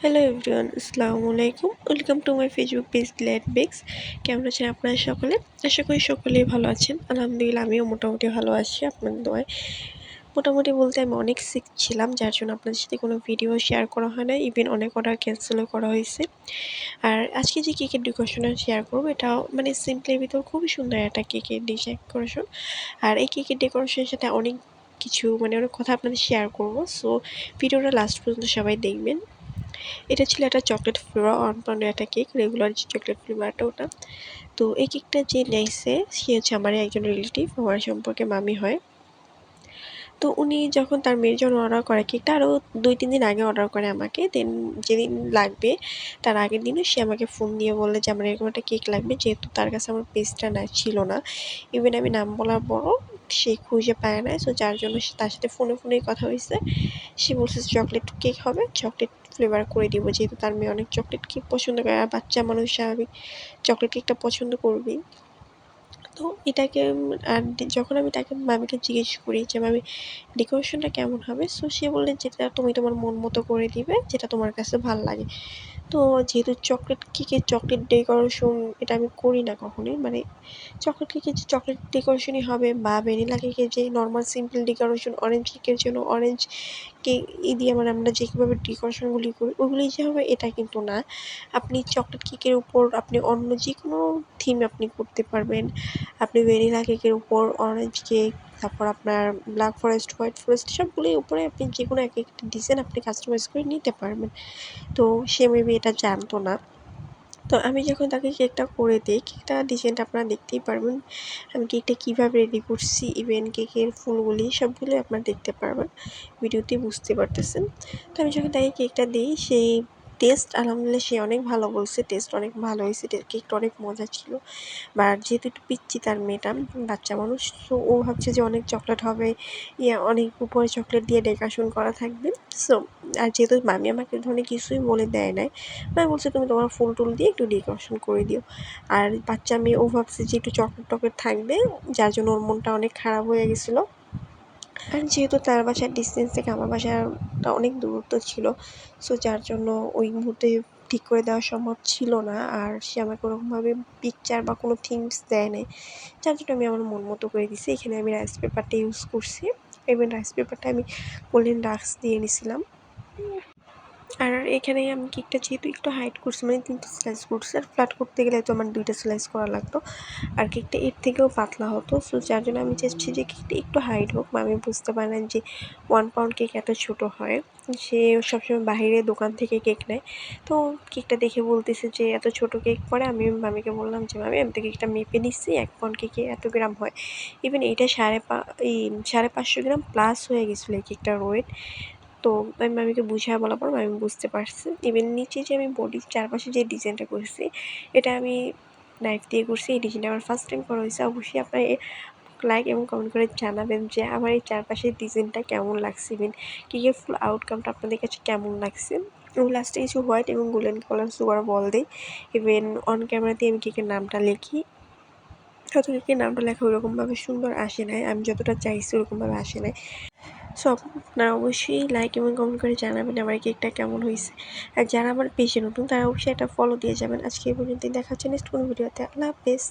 Hello everyone, আসসালামু আলাইকুম। Welcome to my Facebook page Glad Bakes. কেমন আছেন আপনারা সকলে? আশা করি সকলেই ভালো আছেন। আলহামদুলিল্লাহ আমিও মোটামুটি ভালো আছি আপনাদের দোয়ায়। মোটামুটি বলতে আমি অনেক সিক ছিলাম, যার জন্য আপনাদের সাথে কোনো ভিডিও শেয়ার করা হয় না। ইভেন অনেক অর্ডার ক্যান্সেলও করা হয়েছে। আর আজকে যে কেকের ডেকোরেশনটা শেয়ার করবো, এটা মানে সিম্পলের ভিতর খুবই সুন্দর একটা কেকের ডেকোরেশন। আর এই কেকের ডেকোরেশনের সাথে অনেক কিছু অনেক কথা আপনাদের শেয়ার করবো। সো ভিডিওটা লাস্ট পর্যন্ত সবাই দেখবেন। এটা ছিল একটা চকলেট ফ্লেভার 1 পাউন্ডের একটা কেক, রেগুলার যে চকলেট ফ্লেভারটা ওটা। তো এই কেকটা যে নিয়েছে সে হচ্ছে আমারই একজন রিলেটিভ, আমার সম্পর্কে মামি হয়। তো উনি যখন তার মেয়ের জন্য অর্ডার করে কেকটা, আরও 2-3 দিন আগে অর্ডার করে আমাকে। দেন যেদিন লাগবে তার আগের দিনও সে আমাকে ফোন দিয়ে বললে যে আমার এরকম একটা কেক লাগবে, যেহেতু তার কাছে আমার পেজটা ছিল না। ইভেন আমি নাম বলার পরও সে খুঁজে পায় না। সো যার জন্য তার সাথে ফোনেই কথা হয়েছে। সে বলছে চকলেট কেক হবে, চকলেট ফ্লেভার করে দিব, যেহেতু তার মেয়ে অনেক চকলেট কেক পছন্দ করে, আর বাচ্চা মানুষ স্বাভাবিক চকলেট কেকটা পছন্দ করবেই। তো এটাকে আর যখন আমি তাকে মামিকে জিজ্ঞেস করি যে মামি ডেকোরেশনটা কেমন হবে, সো সে বললেন যেটা তুমি তোমার মন মতো করে দিবে, যেটা তোমার কাছে ভাল লাগে। তো যেহেতু চকলেট কেকের চকলেট ডেকোরেশন এটা আমি করি না কখনোই, চকলেট কেকের যে চকলেট ডেকোরেশনই হবে, বা ভ্যানিলা কেকের যে নর্মাল সিম্পল ডেকোরেশন, অরেঞ্জ কেকের জন্য অরেঞ্জ কেক দিয়ে আমরা যেভাবে ডেকোরেশনগুলি করি ওগুলোই যে হবে এটা কিন্তু না। আপনি চকলেট কেকের উপর আপনি অন্য যে কোনো থিম আপনি করতে পারবেন। আপনি ভ্যানিলা কেকের উপর অরেঞ্জ কেক, তারপর আপনার ব্ল্যাক ফরেস্ট, হোয়াইট ফরেস্ট সবগুলোর উপরে আপনি যে কোনো এক একটা ডিজাইন আপনি কাস্টমাইজ করে নিতে পারবেন। তো সে মেবি এটা জানতো না। তো আমি যখন তাকে কেকটা করে দিই, কেকটা ডিজাইনটা আপনারা দেখতেই পারবেন। আমি কেকটা কীভাবে রেডি করছি, ইভেন কেকের ফুলগুলি সবগুলোই আপনারা দেখতে পারবেন, ভিডিওতে বুঝতে পারতেছেন। তো আমি যখন তাকে কেকটা দিই, সেই টেস্ট আলহামদুলিল্লাহ সে অনেক ভালো বলছে, টেস্ট অনেক ভালো হয়েছে, কেকটা অনেক মজা ছিল। বাট যেহেতু একটু পিচ্চি তার মেয়েটা, বাচ্চা মানুষ, তো ও ভাবছে যে অনেক চকলেট হবে, অনেক উপরে চকলেট দিয়ে ডেকোরেশন করা থাকবে। সো আর যেহেতু মামি আমাকে এই ধরনের কিছুই বলে দেয় নাই, মামি বলছে তুমি তোমার ফুল টুল দিয়ে একটু ডেকোরেশন করে দিও। আর বাচ্চা মেয়ে, ও ভাবছে যে একটু চকলেট টকলেট থাকবে, যার জন্য ওর মনটা অনেক খারাপ হয়ে গেছিলো। আর যেহেতু তার বাসার ডিস্টেন্স থেকে আমার বাসাটা অনেক দূরত্ব ছিল, সো যার জন্য ওই মুহূর্তে ঠিক করে দেওয়া সম্ভব ছিল না। আর সে আমাকে ওরকমভাবে পিকচার বা কোনো থিমস দেয় নাই, যার জন্য আমি আমার মন মতো করে দিছি। এখানে আমি রাইস পেপারটা ইউজ করছি, এবং রাইস পেপারটা আমি গোল্ডেন ডাস্ট দিয়ে নিছিলাম। আর এখানে আমি কেকটা যেহেতু একটু হাইট করছি, 3টা স্লাইস করছি, আর ফ্ল্যাট করতে গেলে তো আমার 2টা স্লাইস করা লাগতো, আর কেকটা এর থেকেও পাতলা হতো। সো যার জন্য আমি চাচ্ছি যে কেকটা একটু হাইট হোক। আমি বুঝতে পারলাম যে 1 পাউন্ড কেক এত ছোটো হয়। সে সবসময় বাইরে দোকান থেকে কেক নেয়। তো কেকটা দেখে বলতেছে যে এত ছোটো কেক পরে। আমি মামিকে বললাম যে মামি আমি তো কেকটা মেপে নিচ্ছি, 1 পাউন্ড কেকে এত গ্রাম হয়। ইভেন এইটা 550 গ্রাম প্লাস হয়ে গেছিলো এই কেকটার ওয়েট। তো আমি মামিকে বুঝিয়ে বলার পর মামি বুঝতে পারছে। ইভেন নিচে যে আমি বডির চারপাশে যে ডিজাইনটা করছি, এটা আমি নাইফ দিয়ে করছি। এই ডিজাইনটা আমার ফার্স্ট টাইম করা হয়েছে। অবশ্যই আপনারা লাইক এবং কমেন্ট করে জানাবেন যে আমার এই চারপাশের ডিজাইনটা কেমন লাগছে, ইভেন কেকের ফুল আউটকামটা আপনাদের কাছে কেমন লাগছে। এবং লাস্টে কিছু হোয়াইট এবং গোল্ডেন কালার সুগার বল দিই। ইভেন অন ক্যামেরাতে আমি কেকের নামটা লিখি, হয়তো কেকের নামটা লেখা ওরকমভাবে সুন্দর আসে নাই, আমি যতটা চাইছি ওরকমভাবে আসে নাই। সো আপনারা অবশ্যই লাইক এবং কমেন্ট করে জানাবেন আমার কেকটা কেমন হয়েছে। আর যারা আমার পেজে নতুন তারা অবশ্যই একটা ফলো দিয়ে যাবেন। আজকে এই পর্যন্তই, দেখা হচ্ছে নেক্সট কোনো ভিডিওতে। আল্লাহ হাফেজ।